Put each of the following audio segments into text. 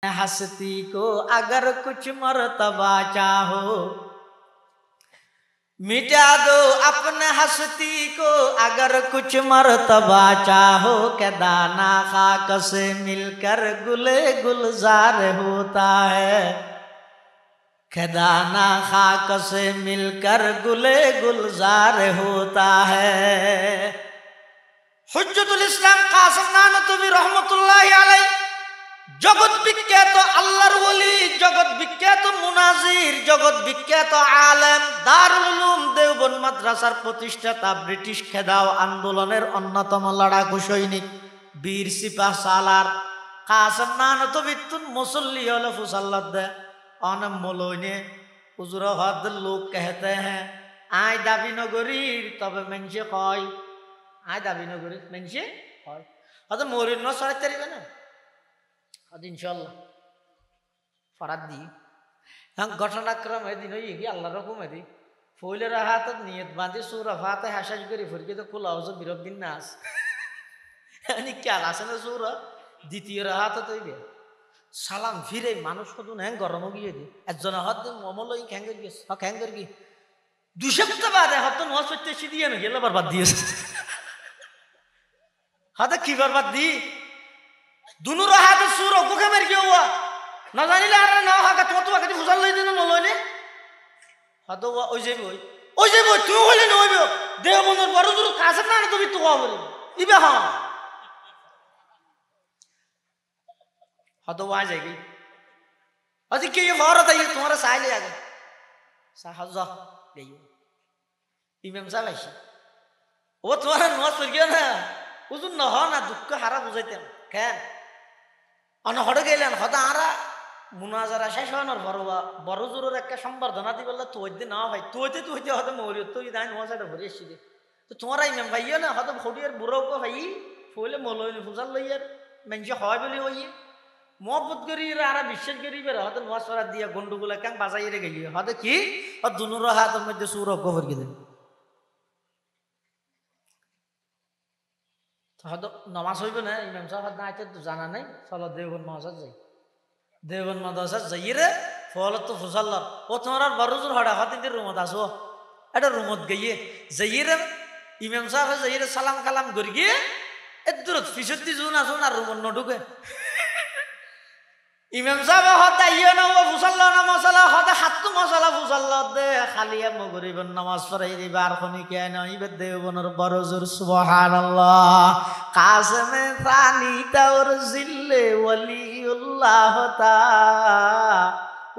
हस्ती को अगर कुछ मर्तबा चाहो, मिटा दो अपने हस्ती को अगर कुछ मर्तबा चाहो, के दाना खाक से मिलकर गुले गुलजार होता है, के दाना खाक से मिलकर गुले गुलजार होता है। हुज्जतुल इस्लाम कासिम नानतवी रहमतुल्लाहि अलैहि जगत विख्यात আল্লাহর ওলি, জগৎ বিখ্যাত মুনাজির, জগৎ বিখ্যাত আলেম, দারুল উলুম দেওবন্দ মাদ্রাসার প্রতিষ্ঠাতা, ব্রিটিশ খেদাও আন্দোলনের অন্যতম লড়াকু সৈনিক, বীর সিপাহ সালার কাসিম নানতবী তুন মুসল্লি হলো ফুসাল্লাত দে অনে মলইনে হুজুর হদ লোক कहते हैं আয় দাবি নগরীর তবে মেনছে কয়, আয় দাবি নগরীর মেনছে কয় হদ মরিন ন সরাইতে পারবে না ইনশাল্লাহ ফরাদ দি ঘটনাক্রম এদিন হয়ে গিয়ে আল্লাহ রকম এদি ফইলের হাতত নিয়ত বাঁধে সুর ফাতে হাসাস করি ফরিকে তো খোলা হচ্ছে বিরোধ দিন নাস খেয়াল আছে না সুর দ্বিতীয় হাতত হইবে সালাম ফিরে মানুষ কত হ্যাঁ গরম গিয়ে দি একজন হাত মমল খ্যাঙ্গের গিয়ে খ্যাঙ্গের গিয়ে 2 সপ্তাহ বাদে হাত নোয়া সত্যি দিয়ে না গেলে বরবাদ দিয়েছে হাতে কি বরবাদ দি দুনুর হাতে সুর বুকে মের গিয়ে হুয়া না জানিলে আর না হাকা তোমার কাছে ফুসাল লই দিন নলইনে হাত ওই যাইব তুই হইলে নইব দেহ মনের বড় দূর কাছে না তুমি তো বলি ইবে হ্যাঁ হাত ওয়া যাইবি আজি কি হর তাই তোমার সাইলে আগে সাহাজ গই ইমাম সাহেব আইছে ও তোমার নওয়াজ পড় গিয়া না বুঝুন না হ না দুঃখ হারা বুঝাইতেন কেন অন হড়ে গেলেন হদা আরা মুনাজারা শেষ হওয়ার বড় জোরের একটা সম্বর্ধনা দি বললে তুই না ভাই তুই হতে মরি তুই দাই নোয়াজাটা ভরে এসছি তো তোমার ইমাম ভাইও না হয়তো ফটিয়ার বুড়ো ভাই ফইলে মলইনি ফুজাল লইয়ার মেনছে হয় বলি ওই মহব্বত করি আর বিশ্বাস করি বের হয়তো নোয়াজ পড়া দিয়া গন্ডগুলা কাং বাজাই রে গেলি হয়তো কি দুনুর হাতের মধ্যে সুর অজ্ঞ গেলেন হয়তো নমাজ হইব না ইমাম সাহেব না আইতে তো জানা নাই চলো দেওবন্দ মাদ্রাসা যাই দেওবন্দ মাদ্রাসা যাই রে ফলত তো ফুসাল্লার ও তোমার আর বড়জোর হড়া হাতে রুমত আসো এটা রুমত গিয়ে যাই রে ইমাম সাহেব যাই রে সালাম কালাম করি গিয়ে এদূরত পিছতি জুন আসুন আর রুমত নঢুকে ইমাম সাহেব হতে ইয়ে না ও ফুসাল্লা না মশলা হতে হাতু মশলা ফুসাল্লা দে খালিয়া মগরিবের নামাজ পড়াই দিবা আর খনি কে নইবে দেওবনের বড়জোর সুবহানাল্লাহ কাসেমে ফানি তাওর জিল্লে ওলিউল্লাহ তা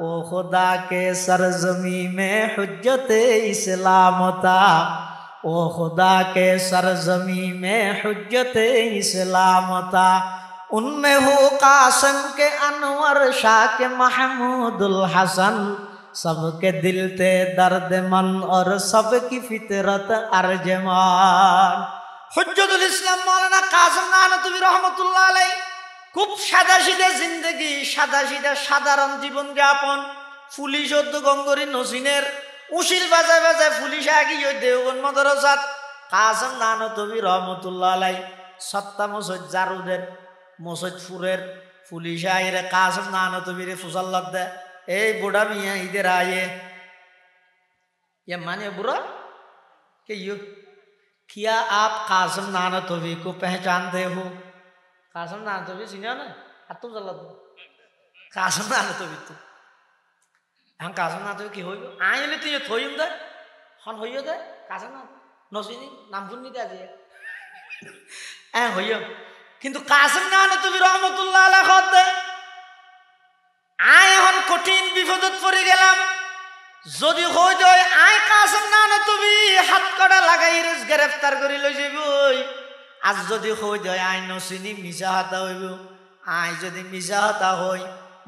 ও खुदा के सरजमी में हुज्जत इस्लाम ता ओ खुदा के सरजमी में हुज्जत इस्लाम ता उनमें हो कासिम के अनवर शाह के महमूदुल हसन सबके दिल थे दर्द मन और सबकी फितरत अर्जमान हुज्जतुल इस्लाम मौलाना कासिम नानतवी रहमतुल्लाह अलैहि खूब সাদা সিধা জিন্দেগি সাদা সিধা সাধারণ জীবন যাপন পুলিশ গঙ্গরি নসিনের উশিল বাজায় বাজায় পুলিশ আগিয়ে দেওবন্দ মাদ্রাসাত কাসিম নানতবী রহমতুল্লাহ আলাইহি সত্তা মসজিদ জারুদের মসজিদপুরের পুলিশ আইরে কাসিম নানতবীরে ফুসাল্লাত দে এই বুড়া মিয়া ইদের আয়ে ये माने बुरा कि यो क्या आप कासिम नानतवी को पहचानते हो कासिम नानतवी चिन्ह ना आतु जल्लत कासिम नानतवी तो हम कासिम नानतवी की होइबो आइले तो ये थोइम दे हन होइयो दे कासिम ना नसिनी नाम सुननी दे आजे ए होइयो কিন্তু কাসিম নানতবী রহমতুল্লাহ আলাইহি খতে আয় হন কঠিন বিপদত পড়ে গেলাম যদি হই যায় আয় কাসিম নানতবী হাত কড়া লাগাই রেস গ্রেফতার করি লই যাবই আজ যদি হই যায় আয় নসিনি মিছা হাতা হইব আয় যদি মিছা হাতা হই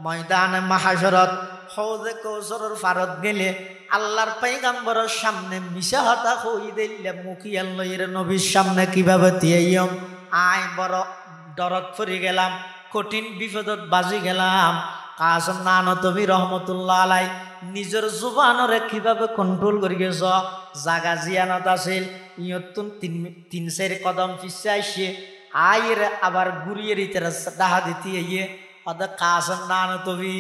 ময়দানে মাহশরত হৌজে কৌসরের ফারত গেলে আল্লাহর পয়গম্বরের সামনে মিছা হাতা হই দিলে মুখিয়াল লইরে নবীর সামনে কিভাবে দিয়াইম আয় বড় ডরত পড়ে গেলাম কঠিন বিপদত বাজি গেলাম কাসিম নানতবী রহমতুল্লাহ আলাইহি নিজের জুবানরে কিভাবে কন্ট্রোল করি গেছ জাগা জিয়ানত আছিল ইয়তুন 3-4 কদম পিছে আইসে আইরে আবার ঘুরিয়ে দিতে ডাহা দিতে ইয়ে और कासम नानतवी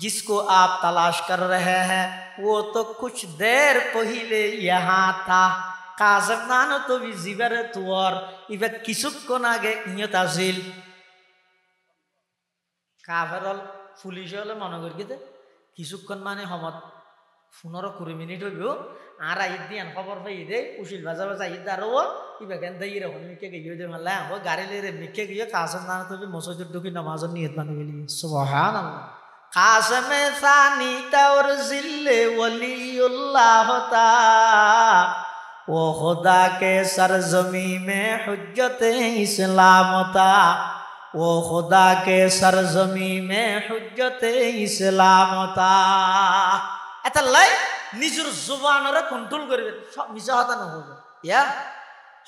जिसको आप तलाश कर रहे हैं वो तो कुछ देर पहले यहाँ था। कासम नानतवी जिबारे तुअर इबे किसुक्कन आगे नियत आसिल কাফেরল পুলিশ হলে মনে করি কিছুক্ষণ মানে সমত 15-20 মিনিট হইব আর আইদ দিয়ান খবর পাই দে উশিল বাজা বাজা আইদ আর ও ইবাকেন দাই রকম মিকে গিয়ে দে মাল্লা ও গাড়ি লইরে মিকে গিয়ে কাসম না তো মসজিদ ঢুকি নামাজের নিয়ত বানিয়ে গেলি সুবহানাল্লাহ। কাসমে সানি তাওর জিল্লে ওলিউল্লাহ তা ও खुदा के सरजमी में हुज्जत इस्लाम था वो खुदा के सरजमी में हुज्जत इस्लाम था। এটা লাই নিজের জবানরে কন্ট্রোল করবে সব মিছা কথা না হবে। ইয়া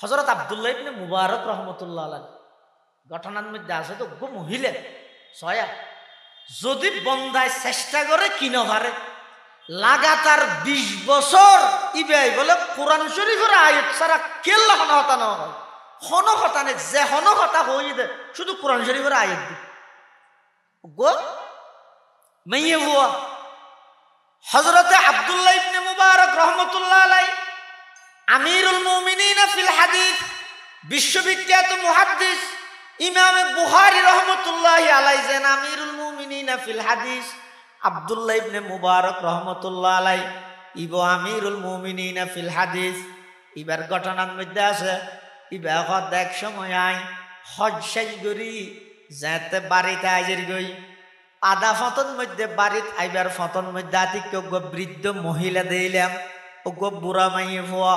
হযরত আব্দুল্লাহ ইবনে মুবারক রাহমাতুল্লাহ আলাইহি ঘটনার মধ্যে আছে তো গো মহিলা ছয়া যদি বন্দায় চেষ্টা করে কিনো পারে লাগাতার 20 বছর ইবাই বলে কোরআন শরীফের আয়াত ছাড়া কেল্লা হতা না হয় হন কথা নে যে হন কথা হই দে শুধু কোরআন শরীফের আয়াত দি গো মাইয়ে হুয়া হযরত আব্দুল্লাহ ইবনে মুবারক রাহমাতুল্লাহ আলাইহি আমিরুল মুমিনিন ফিল হাদিস বিশ্ববিখ্যাত মুহাদ্দিস ইমাম বুখারী রাহমাতুল্লাহি আলাইহি যেন আমিরুল মুমিনিন ফিল হাদিস আব্দুল্লাহ ইবনে মুবারক রাহমাতুল্লাহ আলাইহি ইবো আমিরুল মুমিনিন ফিল হাদিস ইবার ঘটনার মধ্যে আছে ইবা হদ এক সময় আই হজ শেষ করি যেতে বাড়িতে আইজের গই আধা ফতন মধ্যে বাড়িতে আইবার ফতন মধ্যে আতিক বৃদ্ধ মহিলা দিলাম ও গো বুড়া মাইয়ে ফুয়া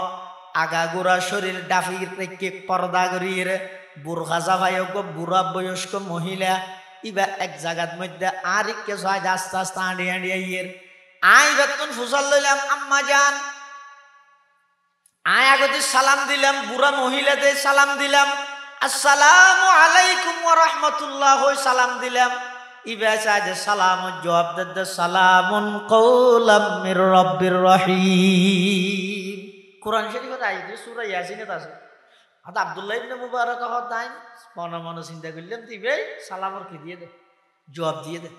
আগা গোড়া শরীর ডাফির রেখে পর্দা করিয়ে বুরখা জাভাই ও গো বুড়া বয়স্ক মহিলা ইবা এক জায়গার মধ্যে আর কে ছয় আস্তে আস্তে আঁড়ি আঁড়ি আইয়ের আই বেতন ফুসাল লইলাম আম্মা যান আয় আগতে সালাম দিলাম বুড়া মহিলাদের সালাম দিলাম আসসালামু আলাইকুম ওয়া রাহমাতুল্লাহ হই সালাম দিলাম ইবা সাজে সালাম জবাব দে সালামুন কওলাম মির রাব্বির রহিম। কোরআন শরীফের আয়াত সূরা ইয়াসিনে আছে। আদ আব্দুল্লাহ ইবনে মুবারক হদাই মনে মনে চিন্তা করলাম দিবে সালামর কি দিয়ে দে জবাব দিয়ে দে।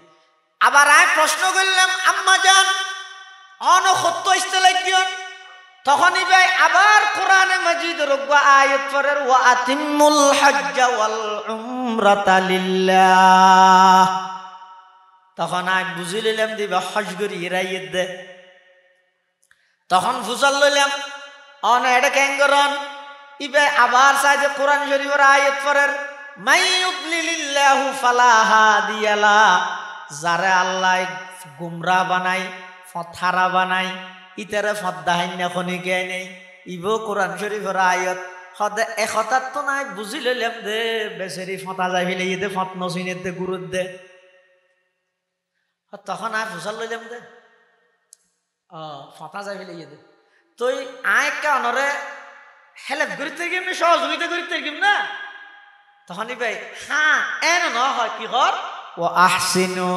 আবার আয় প্রশ্ন করলাম আম্মা জান অন সত্য ইস্তেলাইন তখনই ভাই আবার কোরআনে মাজিদ রব্বা আয়াত পড়ের ওয়া আতিমুল হজ্জ ওয়াল উমরাতা লিল্লাহ তখন আই বুঝি লইলাম দিবা হজ করি ইরাইত দে তখন ফুসাল লইলাম অন এটা কেঙ্গরন ইবে আবার সাজে কোরআন শরীফের আয়াত পড়ের মাই ইউদ্লিলিল্লাহু ফালা হাদিয়ালা যারে আল্লাহ গুমরা বানাই ফথারা বানাই ইতারে ফদ্দাহান্য খনিকে নেই ইবো কোরআন শরীফের আয়াত হদে একতার তো নাই বুঝি লইলাম দে বেচারি ফতা যাই ফেলে দে ফত নসিনের দে গুরুর দে তখন আর ফুসাল লইলাম দে ফতা যাই ফেলে দে তুই আয় কে অনরে হেল্প করিতে গিয়ে সহযোগিতা করিতে গিয়ে না তখন ভাই হ্যাঁ এন ন হয় কি হর ও আহসিনু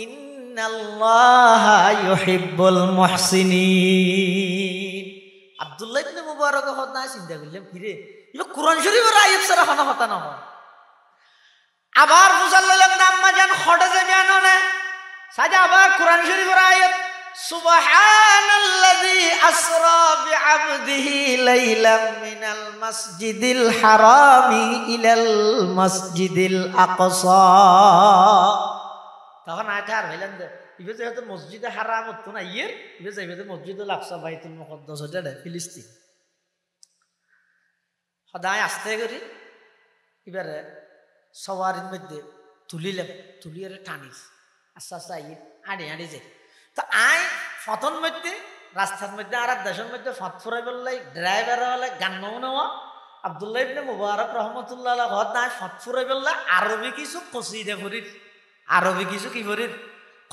ইন্নাল্লাহা ইউহিব্বুল মুহসিনিন। আব্দুল্লাহ ইবনে মুবারক হদা চিন্তা করলাম কি রে ইবা কোরআন শরীফের আয়াত ছাড়া হনা হতা না হয়। আবার বুঝাল লইলাম না আম্মা জান খটে যাবে আননে সাজা আবার কোরআন শরীফের আয়াত সুবহানাল্লাযী আসরা বিআবদিহি লাইলাম মিনাল মাসজিদিল হারামি ইলাল মাসজিদিল আকসা তখন আয়টা আর হইলেন দে ইবে যেহেতু মসজিদে হারাম হতো না ইয়ের ইবে যাইবে মসজিদুল আকসা বাইতুল মুকদ্দাস এটা ফিলিস্তিন সদায় আস্তে করি এবারে সওয়ারির মধ্যে তুলিলাম তুলিয়ে টানিস আস্তে আস্তে আই আড়ে আড়ে যাই তো আই ফতন মধ্যে রাস্তার মধ্যে আর দেশের মধ্যে ফত ফুরাই বললাই ড্রাইভার হলে গান নেওয়া আব্দুল্লাহ ইবনে মুবারক রাহমাতুল্লাহ আলাইহি হদ নাই ফত ফুরাই বললা আরবি কিছু কসিদা ফরির আরবি কিছু কি ফরির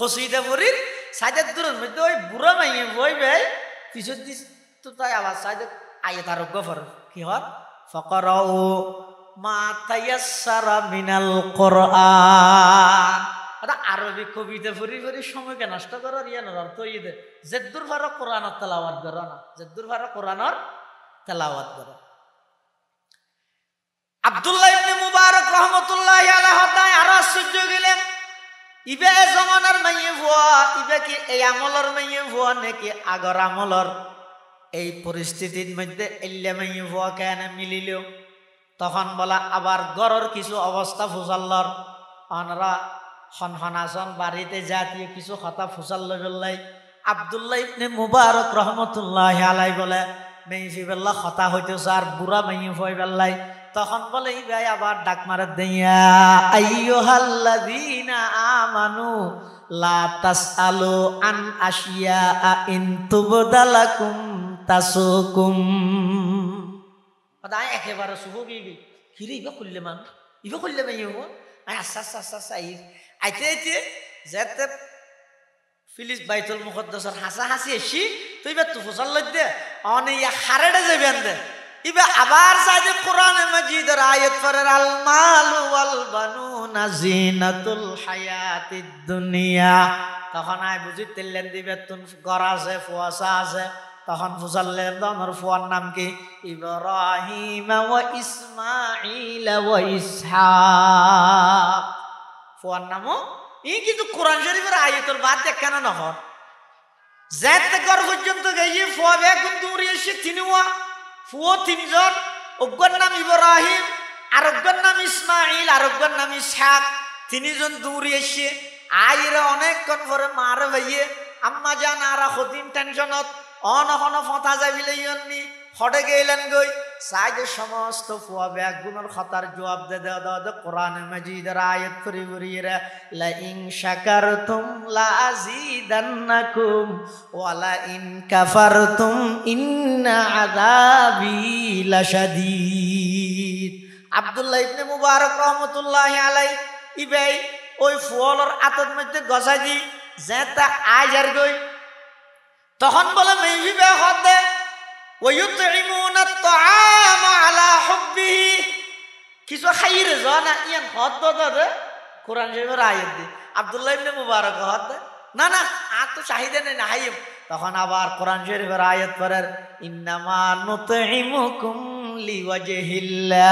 কসিদা ফরির সাইদের দূরের মধ্যে ওই বুড়া মাইয়ে বই ভাই পিছত দিস তো তাই আবার সাইদের আয়াত আরোগ্য ফর কি হর ফাকরাউ মা তায়াসসারা মিনাল কোরআন এটা আরবি কবিতা ফরি ফরি সময়কে নষ্ট করার ইয়ানোর অর্থ ইয়ে জেদ্দুর ভার কোরআনের তেলাওয়াত করো না জেদ্দুর ভার কোরআনের তেলাওয়াত করো। আব্দুল্লাহ ইবনে মুবারক রাহমাতুল্লাহি আলাইহি হদায় আর আশ্চর্য গেলেন ইবে জমানার মাইয়ে ভুয়া, ইবে কি এই আমলর মাইয়ে ভুয়া নাকি আগর আমলর? এই পরিস্থিতির মধ্যে এল্লে মাইয়ে ভুয়া কেন মিলিল? তখন বলা আবার গড়র কিছু অবস্থা ফুসাল্লর অনরা হনহনাসন বাড়িতে জাতীয় কিছু কথা ফুসাল্ল বললাই। আব্দুল্লাহ ইবনে মুবারক রহমতুল্লাহ আলাই বলে মেইফি বেল্লা হতা হইতেছে আর বুড়া মেয়ে হয়ে বেল্লাই। তখন বলে এই ভাই আবার ডাক মারে দিয়া আইয়ুহাল্লাযীনা আমানু লা তাসআলু আন আশিয়া ইন তুবদালাকুম তাসুকুম। আয় একেবারে শুভ গিয়ে হিরে ইবা করলে মানুষ ইবা করলে মেয়ে হবো আচ্ছা আচ্ছা আচ্ছা আচ্ছা আইতে আইতে যেতে ফিলিস বাইতুল মুকদ্দাসের হাসা হাসি এসি তুই বা তু ফসল লই দে অনে ইয়া হারেডে যাবেন দে ইবা আবার সাইদে কোরআনে মাজিদের আয়াত পড়ের আল মালু ওয়াল বানুনা জিনাতুল হায়াতিদ দুনিয়া। তখন আয় বুঝি তেলেন দিবে তুন গড় আছে ফুয়াশা আছে। তখন ফুসাল্লেন দনর ফুয়ার নাম কি? ইব্রাহিম ওয়া ইসমাঈল ওয়া ইসহাক। ফুয়ার নামও ই কিন্তু কোরআন শরীফের আয়াতের বাদ দেখ কেন নহর যেতে ঘর পর্যন্ত গিয়ে ফুয়া বেগুন দৌড়ে এসে তিনিওয়া ফুয়ো তিনজন। অজ্ঞার নাম ইব্রাহিম, আরোগ্যের নাম ইসমাঈল, আরোগ্যের নাম ইসহাক। তিনজন দৌড়ে এসে আইরে অনেকক্ষণ পরে মারে ভাইয়ে আম্মা যান আরা হতিন টেনশনত অনহন ফতা যাবিলে ইয়ন্নি হটে গেলেন গই সাইজে সমস্ত ফুয়া ব্যাগুনের খতার জবাব দে দেওয়া দে কোরআনে মাজিদের আয়াত করি বরিয়ে লা ইন শাকারতুম লা আযীদান্নাকুম ওয়া লা ইন কাফারতুম ইন্না আযাবি লাশাদীদ। আব্দুল্লাহ ইবনে মুবারক রাহমাতুল্লাহি আলাইহি ইবাই ওই ফুয়ালর আতর মধ্যে গসাই দি যেটা আইজার গই। তখন বলে মেইবি বে হদ দে ওয়ুতঈমুনা আত-তাআমা আলা হুব্বিহি কিছু খাইর জানা ইয়ান হদ দে কোরআন শরীফের আয়াত দি আব্দুল্লাহ ইবনে মুবারক হদ দে না না আর তো চাহিদা নেই না হাইম। তখন আবার কোরআন শরীফের আয়াত পড়ের ইন্নামা নুতঈমুকুম লিওয়াজহিল্লাহ।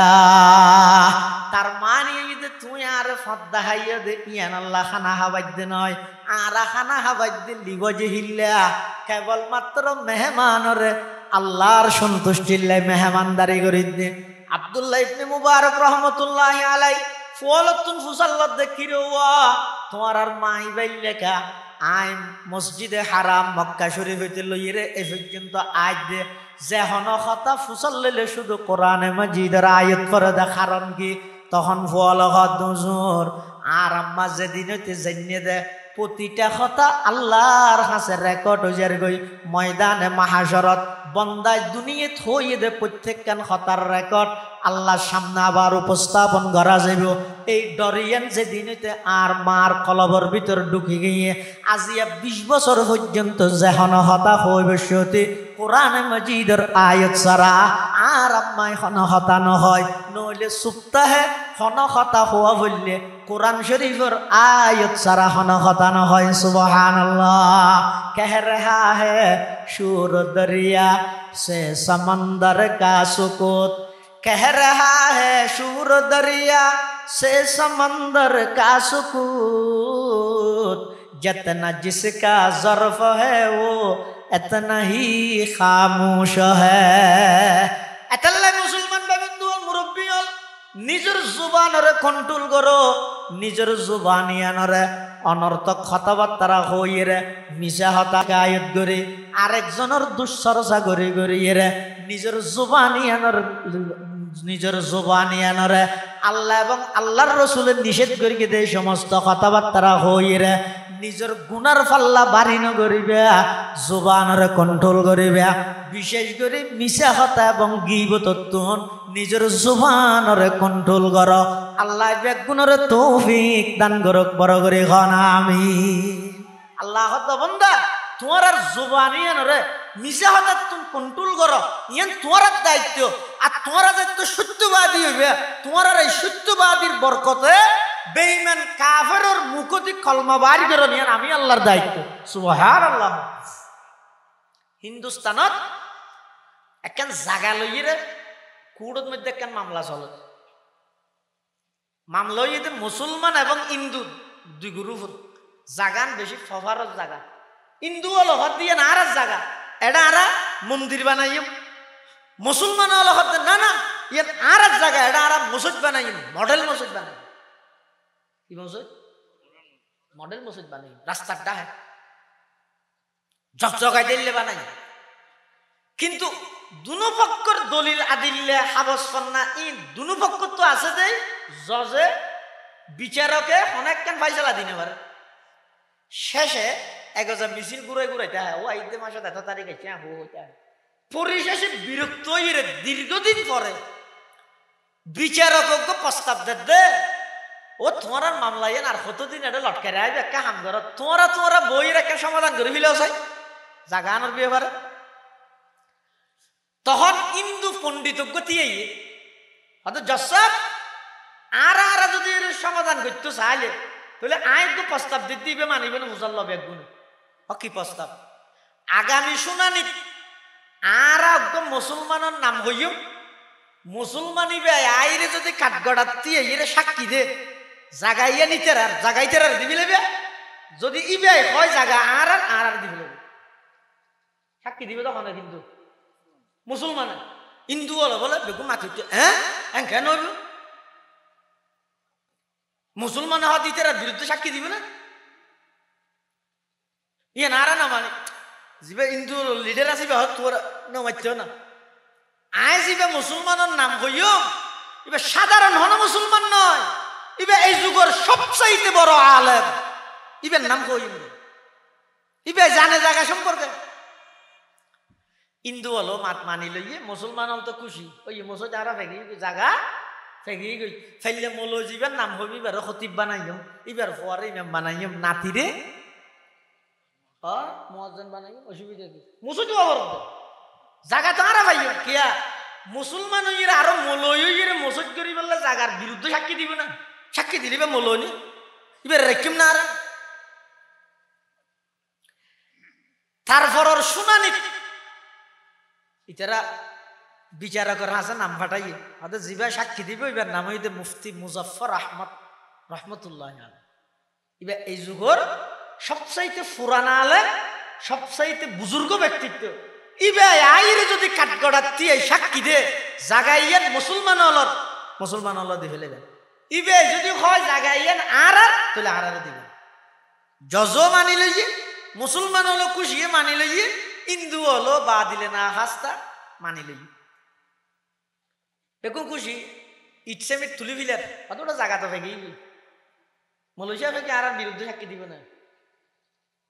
তার মানে যে তুই আর ফদ্দা হাইয়া দে ইয়ান আল্লাহ খানা হাবাই দে নয় আর খানা হাবাই দে লিওয়াজহিল্লাহ কেবলমাত্র মেহমানরে আল্লাহর সন্তুষ্টির লাই মেহমানদারি করি দে। আব্দুল্লাহ ইবনে মুবারক রহমতুল্লাহি আলাইহি ফুয়ালতুন ফুসাল্লাত দেখিরো তোমার আর মাই বাইল লেখা আইন মসজিদে হারাম মক্কা শরীফ হইতে লইরে এ পর্যন্ত আজ দে যে হন কথা ফুসাল্লালে শুধু কোরআনে মাজিদের আয়াত পড়ে দে কারণ কি? তখন ফুয়াল হদ হুজুর আর আম্মা যেদিন হইতে জানিয়ে দে প্রতিটা কথা আল্লাহর কাছে রেকর্ড হয়ে গই ময়দানে মাহাশরত বন্দায় দুনিয়াত হইয়ে দে প্রত্যেকখান কথার রেকর্ড আল্লাহর সামনে আবার উপস্থাপন করা যাইব। এই ডরিয়ান যেদিন হইতে আর মার কলবর ভিতর ঢুকে গিয়ে আজিয়া ২০ বছর পর্যন্ত যেহন হতা হইবে সতি কোরআনে মাজিদের আয়াত ছাড়া আর আম্মাই হন হতা নহয় নইলে সপ্তাহে হন হতা হওয়া বললে কোরআন শরীফের আয়াত ছাড়া হন হতা নহয়। সুবহানাল্লাহ। কহ রহা হে সুর দরিয়া সে সমন্দর কা সুকুত कह रहा है शूर दरिया से समंदर का सुकूत जितना जिसका ज़र्फ है वो इतना ही खामोश है। এতাল্লাই মুসলমান বাবন্দু মুরব্বী হল নিজের জুবানরে কন্ট্রোল করো নিজের জুবানিয়ানরে অনর্থক কথাবার্তা হইরে মিশা হতাকে আয়ত করে আরেকজনের দুঃচর্চা করে গড়িয়ে নিজের জুবানিয়ানরে আল্লাহ এবং আল্লাহর রসুলের নিষেধ করিকে দে সমস্ত কথাবার্তা হইরে নিজের গুনার পাল্লা বাড়ি নগরিবে জুবানরে কন্ট্রোল করিবে বিশেষ করে মিশা হতা এবং গীবত নিজের জুবানরে কন্ট্রোল কর। আল্লাহ বেগুনরে তৌফিক দান করক বড় করে খন আমিন। আল্লাহ বান্দা তোমার আর জুবানিয়ানরে মিশা হতা তুমি কন্ট্রোল করো ইয়ান তোমার দায়িত্ব আর তোমার দায়িত্ব সত্যবাদী হইবে। তোমার এই সত্যবাদীর বরকতে বেঈমান কাফেরের মুখতি কলমা বাড়ি করে নিয়ান আমি আল্লাহর দায়িত্ব। সুবহানাল্লাহ। হিন্দুস্তানত একখান জাগা লইয়ে কুড়োর মধ্যে একখান মামলা চলে। মামলা হইয়ে মুসলমান এবং হিন্দু দুই গুরু জাগান বেশি ফফারত জাগা হিন্দু হলো হদ দিয়ে না আর জাগা এটা আরা মন্দির বানাইম মুসলমান হলো হদ না না ইয়ান আর জায়গা এটা আরা মসজিদ বানাইম মডেল মসজিদ বানাই কি মসজিদ মডেল মসজিদ বানাই রাস্তাটা হ্যাঁ জগজগাই দিল্লে বানাই কিন্তু দুনো পক্ষর দলিল আদিল্লে হাবস কন্যা ই দুনো পক্ষ তো আছে যে জজে বিচারকে অনেক কেন ফাইসলা দিনে পারে শেষে একজা মিছিল ঘুরে ঘুরাইতে হয় ও ঈদের মাসে এত তারিখ আছে পরিশেষে বিরক্ত হয়ে দীর্ঘদিন পরে বিচারক প্রস্তাব দে ও তোমার মামলা ইয়ে আর কতদিন এটা লটকে রাখবে একটা হাম করো তোমারা বইয়ের একটা সমাধান করে ফেলে চাই জাগা আনার বিয়ে পারে তখন হিন্দু পণ্ডিতজ্ঞ দিয়ে হয়তো জসাব আর যদি সমাধান করতে চাইলে তাহলে আয় তো প্রস্তাব দিতে দিবে মানিবে না মুসল্ল বেগুন কি প্রস্তাব আগামী শুনানি আর একদম মুসলমানের নাম হইও মুসলমান ইবে আইরে যদি কাঠগড়াতে এরে সাক্ষী দে জাগাইয়া নিতে আর জাগাইতে আর দিবি লেবে যদি ইবে হয় জাগা আর দিবি লেবে সাক্ষী দিবে তখন কিন্তু মুসলমান হিন্দু হলো বলে বেগুন মাথি হ্যাঁ কেন হইব মুসলমান হওয়া দিতে আর বিরুদ্ধে সাক্ষী দিবে না ইয়ে নারা না মানে যিবে হিন্দু লিডার আছে তোর নামাইতে না আয় যিবে মুসলমানের নাম কইও ইবে সাধারণ হন মুসলমান নয় ইবে এই যুগের সবচাইতে বড় আলেম ইবের নাম কইম ইবে জানে জায়গা সম্পর্কে হিন্দু হলো মাত মানি লইয়ে মুসলমান হল তো খুশি ওই মসজিদ আরা ফেঁকি জায়গা ফেঁকি গই ফেললে মলো যিবার নাম হবি এবার খতিব বানাইম এবার পরে ইমাম বানাইম নাতিরে মুয়াজ্জিন বানাইম অসুবিধা কি মসজিদ আবার জায়গা তো আরা ভাই কিয়া মুসলমান হইরে আরো মলই হইরে মসজিদ করি বললে জায়গার বিরুদ্ধে সাক্ষী দিব না সাক্ষী দিলে বা মলনি এবার রেখিম না আর তারপর শুনানি ইতারা বিচারকের হাসে নাম ফাটাইয়ে হয়তো জিবা সাক্ষী দিবে এবার নাম হইতে মুফতি মুজাফফর আহমদ রহমতুল্লাহ এবার এই যুগর সবচাইতে ফুরানা আলেম সবচাইতে বুজুর্গ ব্যক্তিত্ব ইবে আইরে যদি কাঠগড়াতে সাক্ষী দে জাগাইয়েন মুসলমান হল দি ফেলে দেন ইবে যদি হয় জাগাইয়েন আর তাহলে আর দিবেন জজ মানি লইয়ে মুসলমান হলো খুশিয়ে মানি লইয়ে হিন্দু হলো বা দিলে না হাস্তা মানি লইয়ে দেখুন খুশি ইচ্ছে মিট তুলি ফিলেন অতটা জায়গা তো ফেঁকেই মলইসা ফেঁকে আর বিরুদ্ধে সাক্ষী দিব না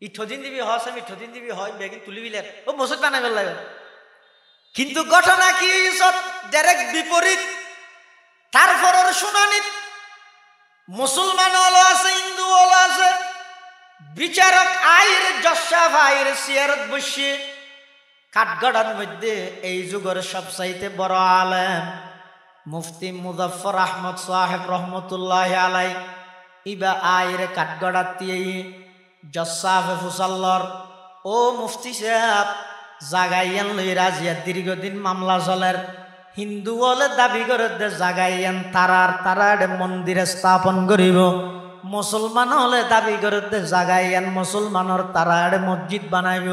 ইঠদিন দিবি হস আমি ইঠদিন দিবি হয় বেগিন তুলি ফিলেন ও মসজিদ বানাই লাগবে কিন্তু ঘটনা কি ডাইরেক্ট বিপরীত তারপর শুনানি মুসলমান হলো আছে হিন্দু হলো আছে বিচারক আইর জসাফ আইর সিয়ারত বসে কাঠগড়ার মধ্যে এই যুগের সবচাইতে বড় আলেম মুফতি মুজাফফর আহমদ সাহেব রহমতুল্লাহ আলাই ইবা আইর কাঠগড়াতে জসাফ ফুসাল্লর ও মুফতি সাহেব জাগাইয়ান লই রাজিয়া দীর্ঘদিন মামলা চলের হিন্দু হলে দাবি করে জাগাইয়ান তারার মন্দিরে স্থাপন করিব মুসলমান হলে দাবি করে জাগাইয়ান মুসলমানের তারার মসজিদ বানাইব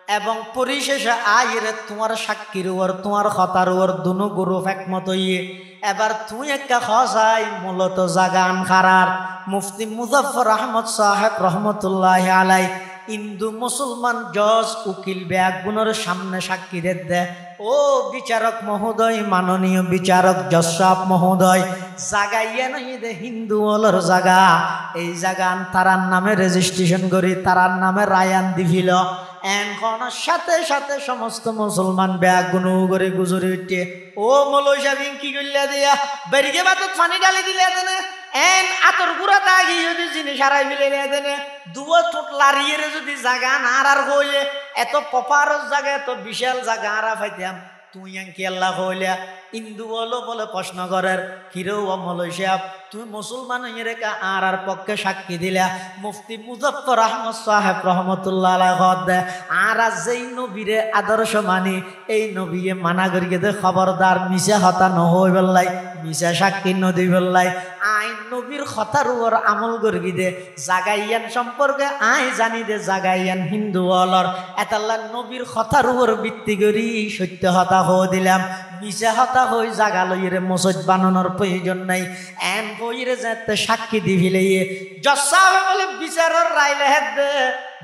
এবং পরিশেষে আইরে তোমার সাক্ষীর ওর তোমার কথার ওর দুনো গুরু একমত হইয়ে এবার তুই একটা খসাই মূলত জাগান খারার মুফতি মুজাফফর আহমদ সাহেব রহমতুল্লাহ আলাই হিন্দু মুসলমান জজ উকিল ব্যাগুনের সামনে সাক্ষী দে ও বিচারক মহোদয় মাননীয় বিচারক জজ সাহেব মহোদয় জাগাইয়া নই দে হিন্দু হলর জাগা এই জাগান তারার নামে রেজিস্ট্রেশন করি তারার নামে রায়ান দিভিল এখন সাথে সাথে সমস্ত মুসলমান ব্যাগুন করে গুজরি উঠে ও মলই সাহেব কি করলে দিয়া বেরিয়ে বাতত পানি ডালি দিলে দেনে এন আতর গুড়া দাগি যদি জিনিস হারাই মিলে দেনে দুয়া ঠোঁট লারিয়ে যদি জাগা আর হইলে এত পপার জায়গা এত বিশাল জায়গা আরা পাইতাম তুই কি আল্লাহ হইলা হিন্দু হলো বলে প্রশ্ন করার কিরেও মলই সাহেব তুমি মুসলমান হইয়ে রেখা আর পক্ষে সাক্ষী দিলা মুফতি মুজাফফর আহমদ সাহেব রহমতুল্লাহ আলাইহি দে আর যেই নবীরে আদর্শ মানি এই নবীয়ে মানা করিয়ে দে খবরদার মিশা হতা নহই বললাই মিশা সাক্ষী নদী বললাই আইন নবীর কথার উপর আমল করবি দে জাগাইয়ান সম্পর্কে আই জানি দে জাগাইয়ান হিন্দু অলর এতাল্লা নবীর কথার উপর ভিত্তি করি সত্য হতা হয়ে দিলাম মিশা হতা হই জাগা লইরে মসজিদ বানানোর প্রয়োজন নাই এন বইরে যেতে সাক্ষী দিবিলে জসাব বলে বিচারর রাইলে হেদ দে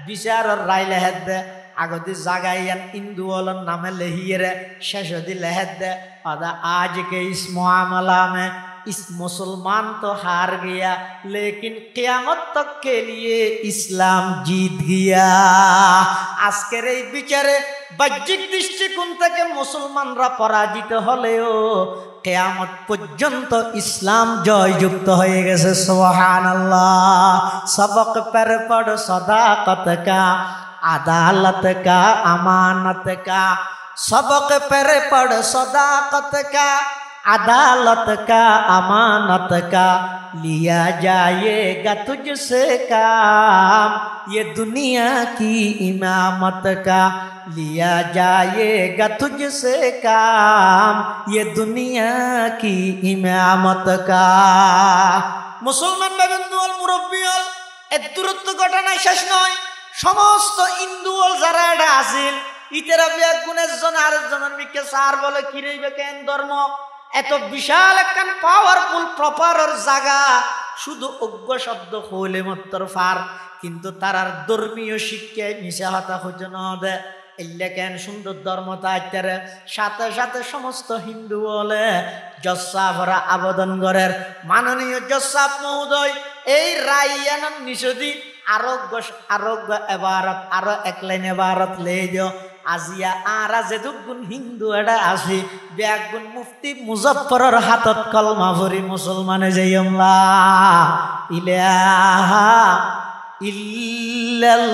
বিচারর রাইলে হেদ দে আগতে জাগাইয়ান হিন্দু অলর নামে লেহিয়ে শেষ দি লেহেদ দে अदा आज के इस मामला में इस मुसलमान तो हार गया लेकिन क़यामत तक के लिए इस्लाम जीत गया আজকের এই বিচারে বাহ্যিক দৃষ্টিকোণ থেকে মুসলমানরা পরাজিত হলেও কিয়ামত পর্যন্ত ইসলাম জয়যুক্ত হয়ে গেছে সুবহানাল্লাহ सबक पर पढ़ सदाकत का अदालत का अमानत का सबक पर पढ़ सदाकत का अदालत का अमानत का लिया जाएगा तुझसे काम ये दुनिया की इमामत का लिया जाएगा तुझसे काम ये दुनिया की इमामत का मुसलमान बेबंदुल मुरब्बियल এর দূরত্ব ঘটনা শেষ নয় সমস্ত হিন্দুল যারা এটা আছেন ইতেরা বিয়া গুণের জন আরেকজনের মিকে সার বলে কিরেইবে কেন ধর্ম এত বিশাল একখান পাওয়ারফুল প্রপারর জায়গা শুধু অজ্ঞ শব্দ হইলে মাত্র ফার কিন্তু তারার ধর্মীয় শিক্ষায় মিশা হতা হইতে না দে এলে কেন সুন্দর ধর্মতা আইতারে সাথে সাথে সমস্ত হিন্দু বলে জসাফরা আবেদন করের মাননীয় জসাফ মহোদয় এই রাইয়ানন নিষদি আরোগ্য এবারত আরো এক লাইন এবারত লে যাও আজিয়া আরা যেদুগুণ হিন্দু এটা আসি বেগুন মুফতি মুজফফরের হাতত কলমা ভরি মুসলমানে যাইমলা ইলাহা ইল্লাল্লাহ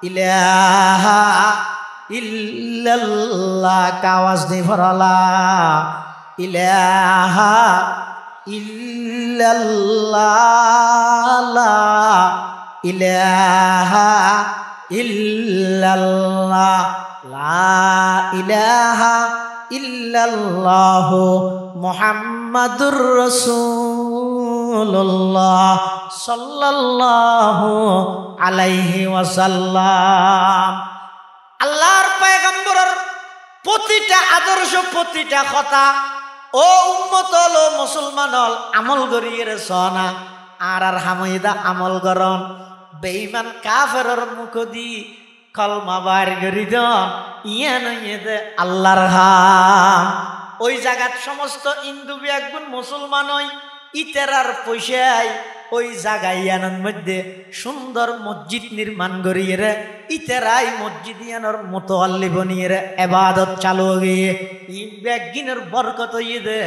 ইলাহা ইল্লাল্লাহ কাওয়াজ দি ভরলা ইলাহা ইল্লাল্লাহ ইলাহা ইল্লাল্লাহ লা ইলাহা ইল্লাল্লাহ মুহাম্মাদুর রাসূলুল্লাহ সাল্লাল্লাহু আলাইহি ওয়াসাল্লাম আল্লাহর পয়গম্বরের প্রতিটা আদর্শ প্রতিটা কথা ও উম্মত হল মুসলমান হল আমল করিয়ে সনা আর হামিদা আমল করন বেঈমান কাফেরের মুখ দি কলমা বার করি দন ইয়া নইয়ে দে আল্লাহর হাম ওই জায়গাত সমস্ত হিন্দু একগুণ মুসলমান হই ইতেরার পয়সায় ওই জায়গায় ইয়ানোর মধ্যে সুন্দর মসজিদ নির্মাণ করিয়ে রে ইতেরাই মসজিদ ইয়ানোর মোতাল্লি বনিয়ে রে এবাদত চালু গিয়ে ই ব্যাগিনের বরকত ইয়ে দে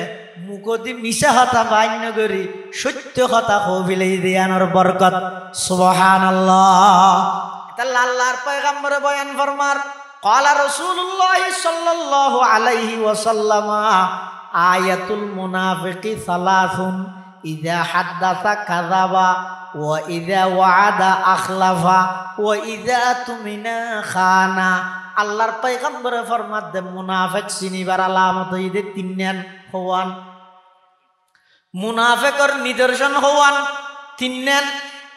মুখদি মিশা হতা বান্য করি সত্য কথা হবিলে দিয়ানোর বরকত সুবহানাল্লাহ এটা আল্লাহর পয়গম্বরে বয়ান ফরমার ক্বালা রাসূলুল্লাহ সাল্লাল্লাহু আলাইহি ওয়াসাল্লাম আয়াতুল মুনাফিকি সালাসুন ইযা হাদাসা কাযাবা ওয়া ইযা ওয়াদা আখলাফা ওয়া ইযা তুমিনা খানা আল্লাহর পয়গম্বরে ফরমাত দে মুনাফিক চিনিবার আলামত ইদে তিনজন হওয়ান মুনাফিকর নিদর্শন হওয়ান তিনজন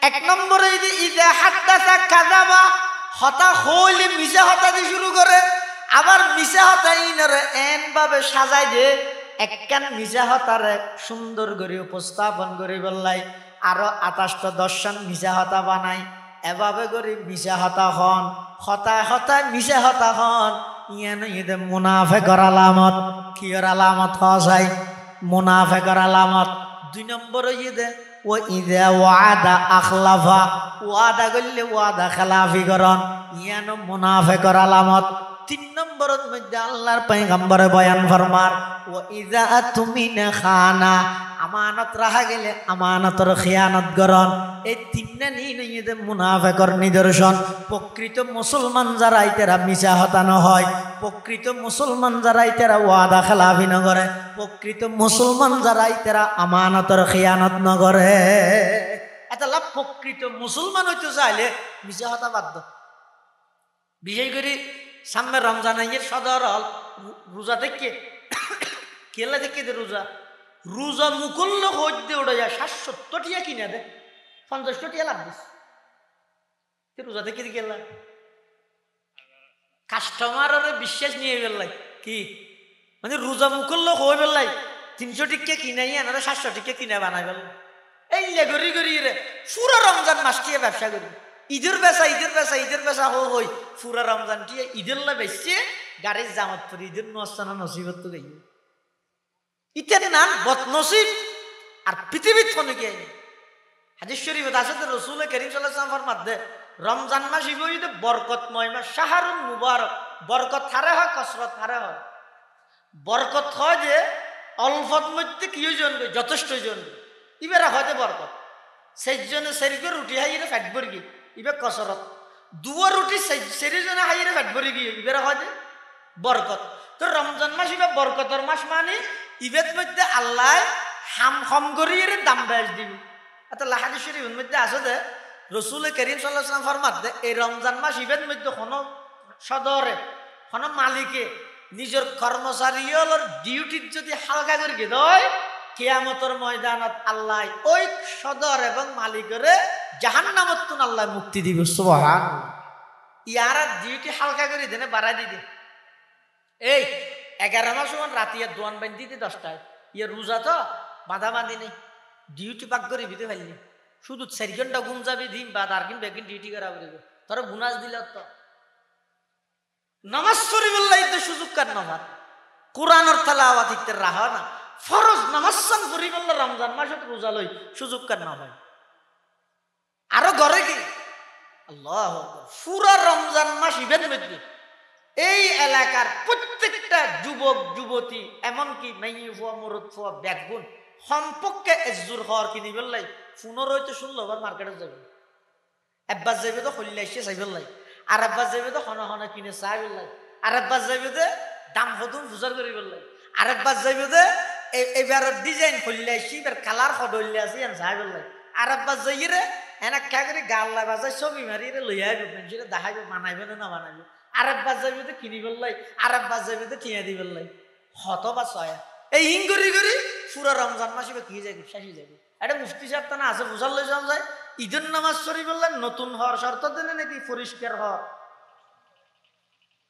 এক নম্বরে ইযা হাদাসা কাযাবা হতা হইলে মিছা হতা দিয়ে শুরু করে আবার মিছা হতা ইনরে এন ভাবে সাজাই দে একখান মিছা হতারে সুন্দর করে উপস্থাপন করে বললাই আরো 28টা দর্শন মিছা হতা বানাই এভাবে করে মিছা হতা হন হতায় হতায় মিছা হতা হন ইয়ান ইদে মুনাফিকর আলামত কিয়র আলামত হওয়া যায় মুনাফিকর আলামত 2 নম্বরে ইদে ও ইদা ওয়াদা আখলাফা ওয়াদা করলে ওয়াদা খেলাফি করন ইয়ানো মুনাফিকর আলামত 3 নম্বরের মধ্যে আল্লাহর পয়গম্বরে বয়ান ফরমার ও ইযা তুমিনা খানা আমানত রাখা গেলে আমানতর খিয়ানত করন এই তিনটা নিয়ে মুনাফিকর নিদর্শন প্রকৃত মুসলমান যারা ইতারা মিছা হতানো হয় প্রকৃত মুসলমান যারা ইতারা ওয়াদা খেলাফি ন করে প্রকৃত মুসলমান যারা ইতারা আমানতর খিয়ানত ন করে এটা লাভ প্রকৃত মুসলমান হইতে চাইলে মিছা হতা বাধ্য বিশেষ করে সামনে রমজান আইয়ের সদর হল রোজা থেকে কেলা থেকে দে রোজা রোজা মুকল্ল হইতে ওটা যায় ৭৭ টিয়া কিনে দে ৫০ টিয়া লাভ দিস রোজা থেকে দি গেলা কাস্টমারের বিশ্বাস নিয়ে গেলাই কি মানে রোজা মুকল্ল হয়ে গেলাই ৩০০ টিকা কিনাই আনারা ৭০০ টিকা কিনা বানাই গেল এই লেগরি গরি রে পুরো রমজান মাস টিয়া ব্যবসা করি ঈদের বেচা হই পুরা রমজান টিয়া ঈদের লা বেচছে গাড়ির জামাত পরি ঈদের নস্তানা নসিবত তো গাই ইত্যাদি নাম বদনসিব আর পৃথিবীর ফোনে গিয়ে হাদিস শরীফত আছে তো রাসূল করিম সাল্লাল্লাহু আলাইহি ওয়াসাল্লাম ফরমাতে রমজান মাস ইবইতে বরকতময় মাস শাহরুল মুবারক বরকত হারে হয় কসরত হারে হয় বরকত হয় যে অল্পত মধ্যে কি জনবে যথেষ্ট জনবে ইবেরা হয় যে বরকত সেইজনে সেরিকে রুটি হাইরে ফ্যাট ভরি গিয়ে ইবে কসরত দুয়া রুটি সেরিজনে হাইরে ফ্যাট ভরি গিয়ে ইবেরা হয় যে বরকত তো রমজান মাস ইবে বরকতর মাস মানে ইবের মধ্যে আল্লাহ হাম করিয়ে দাম বেশ দিবি এত হাদিস শরীফের মধ্যে আছে যে রাসূল করিম সাল্লাল্লাহু আলাইহি ওয়াসাল্লাম ফরমাতে এই রমজান মাস ইবের মধ্যে কোনো সদরে কোনো মালিকে নিজের কর্মচারীর ডিউটি যদি হালকা করে দেয় কিয়ামতের ময়দানত আল্লাহ ওই সদর এবং মালিকের জাহান্নামত তুন আল্লাহ মুক্তি দিবে সুবহানাল্লাহ ইয়ারা ডিউটি হালকা করে দেনে বাড়াই দিবে এই 11 মাস সমান রাতিয়া দোয়ান বান্ধি দিতে 10টায় ইয়ে রোজা তো বাঁধা বাঁধি নেই ডিউটি পাক করে দিতে পারলি শুধু 4 ঘন্টা ঘুম যাবি দিন বাদ আর কিন বেগিন ডিউটি করা বলবে তোর বুনাস দিলে তো নামাজ শরীফুল্লাহ তো সুযোগ কার নামাজ কোরআনের তেলাওয়াত ইতে রাহা না ফরজ নামাজ সান শরীফুল্লাহ রমজান মাসে রোজা লই সুযোগ কার না ভাই আরো ঘরে কি আল্লাহু আকবার পুরা রমজান মাস ইবেন মধ্যে এই এলাকার প্রত্যেকটা যুবক যুবতী এমনকি মাইয়ি ফুয়া মুরুদ ফুয়া ব্যাকগুন সম্পর্কে এজুর হওয়ার কিনি বললাই 15 তো 16 বার মার্কেটে যাবে একবার যাবে তো হল্লাইছে চাইবেলাই আর একবার যাবে তো হনা হনা কিনে চাই বললাই আর একবার যাবে তো দাম হদুম ফুজার করে বললাই আর একবার যাবে তো এবার ডিজাইন হল্লাইছি এবার কালার হদল্লা আছে এন চাই বললাই আর একবার যাই রে এনা কা করে গাল্লা বাজায় ছবি মারি রে লই আইব মানুষের দেখাইবে মানাইবে না মানাইবে আর একবার যাবে তো কিনি বললাই আর একবার যাবে তো টিয়া দি বললাই হত বা ছয়া এই হিঙ্গরি করি পুরো রমজান মাস কি যাবে শেষই যাবে এটা মুফতি সাহেব তা না আছে বুঝার লই যাওয়া যায় ঈদের নামাজ শরীফ বললেন নতুন হওয়ার শর্ত দিলে নাকি পরিষ্কার হওয়ার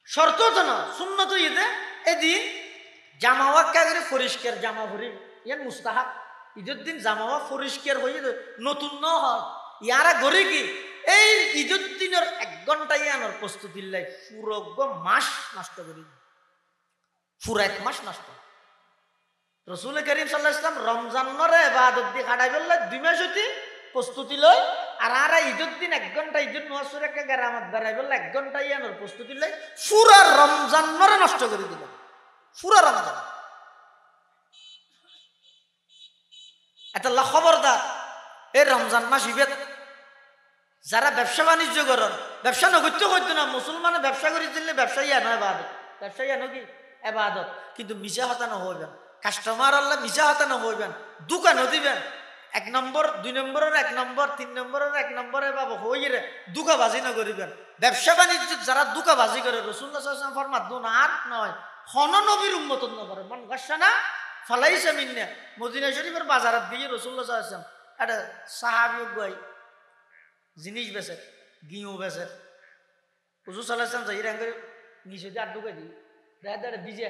শর্ত তো না সুন্নত ঈদে এদিন জামাওয়া কা করে পরিষ্কার জামা ভরি ইয়ার মুস্তাহাব ঈদের দিন জামাওয়া পরিষ্কার হয়ে নতুন ন হয় ইয়ারা ঘরে কি এই ঈদের দিনের 1 ঘন্টা ইয়ানোর প্রস্তুতির লাই পুরো মাস নষ্ট করি পুরো 1 মাস নষ্ট রাসূল করিম সাল্লাল্লাহু আলাইহি ওয়াসাল্লাম রমজানের ইবাদত দি কাটাই বললে 2 মাস হতি প্রস্তুতি লই আর ঈদের দিন 1 ঘন্টা ঈদের নওয়াজের একটা গরামত বাড়াই বললে 1 ঘন্টা ইয়ানোর প্রস্তুতি লই পুরো রমজানের নষ্ট করে দিল পুরো রমজান এটা খবরদার এই রমজান মাস ইবাদত যারা ব্যবসা বাণিজ্য করেন ব্যবসা নগত্য করতো না মুসলমানের ব্যবসা করে দিলে ব্যবসায়ী নয় ইবাদত ব্যবসায়ী কি ইবাদত কিন্তু মিশা হতানো হইবেন কাস্টমার আল্লাহ মিশা হতানো হইবেন দোকানও দিবেন 1 নম্বর 2 নম্বরের 1 নম্বর 3 নম্বরের 1 নম্বরে বাবা হইরে দুকাবাজি না করিবেন ব্যবসা বাণিজ্য যারা দুকাবাজি করে রাসূলুল্লাহ সাল্লাল্লাহু আলাইহি ওয়াসাল্লাম ফরমান দুন আর নয় হন নবীর উম্মত নবরে মন গাছনা ফালাইসা মিন্না মদিনা শরীফের বাজারে দিয়ে রাসূলুল্লাহ সাল্লাল্লাহু আলাইহি ওয়াসাল্লাম এটা সাহাবী গই জিনিস বেচে গিও বেচে হুজুর সাল্লাল্লাহু আলাইহি ওয়াসাল্লাম যাইরা করে নিচে দিয়ে আড্ডুকে দি দাদা বিজে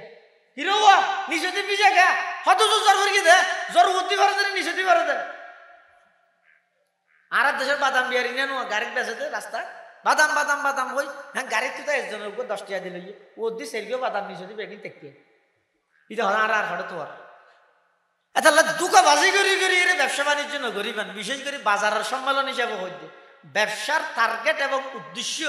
হিরোয়া নিচে দিয়ে বিজে গা হত জোর করে কি দে জোর উদ্দি ভরে দে নিচে দিয়ে ভরে দে আর দেশের বাদাম বিয়ারি নেন গাড়ি বেচে দে রাস্তা বাদাম বাদাম বাদাম হই হ্যাঁ গাড়ি তো একজনের উপর 10 টাকা দিলে ও দি সেলগিও বাদাম নিচে দিয়ে বেগিন দেখতে এটা আর হঠাৎ তোমার এটা দুকা বাজি করি করি এর ব্যবসা বাণিজ্য না করিবেন বিশেষ করে বাজারের সম্মেলন হিসাবে হইতে ব্যবসার টার্গেট এবং উদ্দেশ্য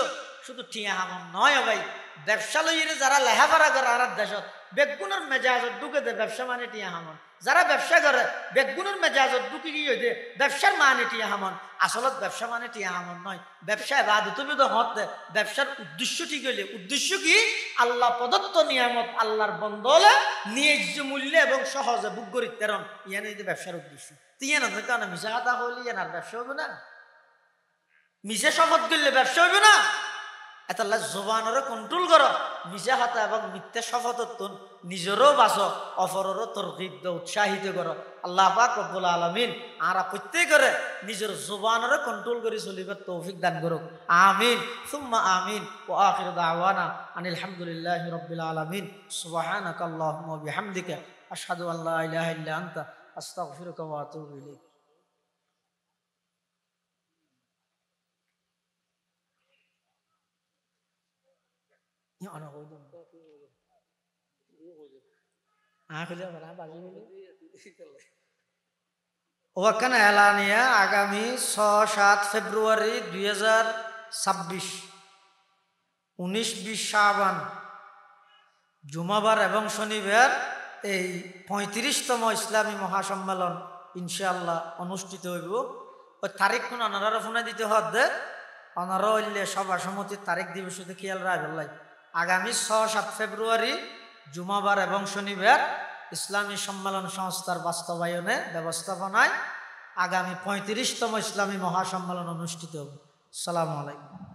শুধু টিয়া হামন নয় ভাই ব্যবসা লইরে যারা লেহাপড়া করে আর দেশত বেগুনের মেজাজত ঢুকে দে ব্যবসা মানে টিয়া হামন যারা ব্যবসা করে বেগুনের মেজাজত ঢুকে গিয়ে দে ব্যবসার মানে টিয়া হামন আসলত ব্যবসা মানে টিয়া হামন নয় ব্যবসা ইবাদতুল হতে ব্যবসার উদ্দেশ্য ঠিক হইলে উদ্দেশ্য কি আল্লাহ প্রদত্ত নিয়ামত আল্লাহর বন্দলে ন্যায্য মূল্যে এবং সহজে বুক করি তেরন ইয়ানে ব্যবসার উদ্দেশ্য তিয়ান কারণ মিশা কথা হইলে ইয়ান আর ব্যবসা হবে না মিশে শপথ করলে ব্যবসা হইবে না এতাল্লাহ জবানরে কন্ট্রোল করো, নিজে হাতে এবং মিথ্যা শপথ নিজেরও বাঁচো, অপরেরও তরকিব দাও, উৎসাহিত করো। আল্লাহ পাক রব্বুল আলামিন আরা প্রত্যেকরে নিজের জবানরে কন্ট্রোল করে চলিবার তৌফিক দান করুক। আমিন সুম্মা আমিন। ওয়া আখিরু দাওয়ানা আনিল হামদুলিল্লাহি রাব্বিল আলামিন। সুবহানাকা আল্লাহুম্মা ওয়া বিহামদিকা আশহাদু আল লা ইলাহা ইল্লা আনতা আস্তাগফিরুকা ওয়া আতুবু ইলাইক। ওখানে এলানিয়া আগামী 6-7 ফেব্রুয়ারি 2026 19-20 শাবান জুমাবার এবং শনিবার এই 35তম ইসলামী মহাসম্মেলন ইনশাআল্লাহ অনুষ্ঠিত হইব। ওই তারিখ কোন আনারা ফোনে দিতে হদ্দে আনারা হইলে সভা সমিতির তারিখ দিবস খেয়াল রাখলাই। আগামী 6-7 ফেব্রুয়ারি জুমাবার এবং শনিবার ইসলামী সম্মেলন সংস্থার বাস্তবায়নে ব্যবস্থাপনায় আগামী 35তম ইসলামী মহাসম্মেলন অনুষ্ঠিত হবে। আসসালামু আলাইকুম।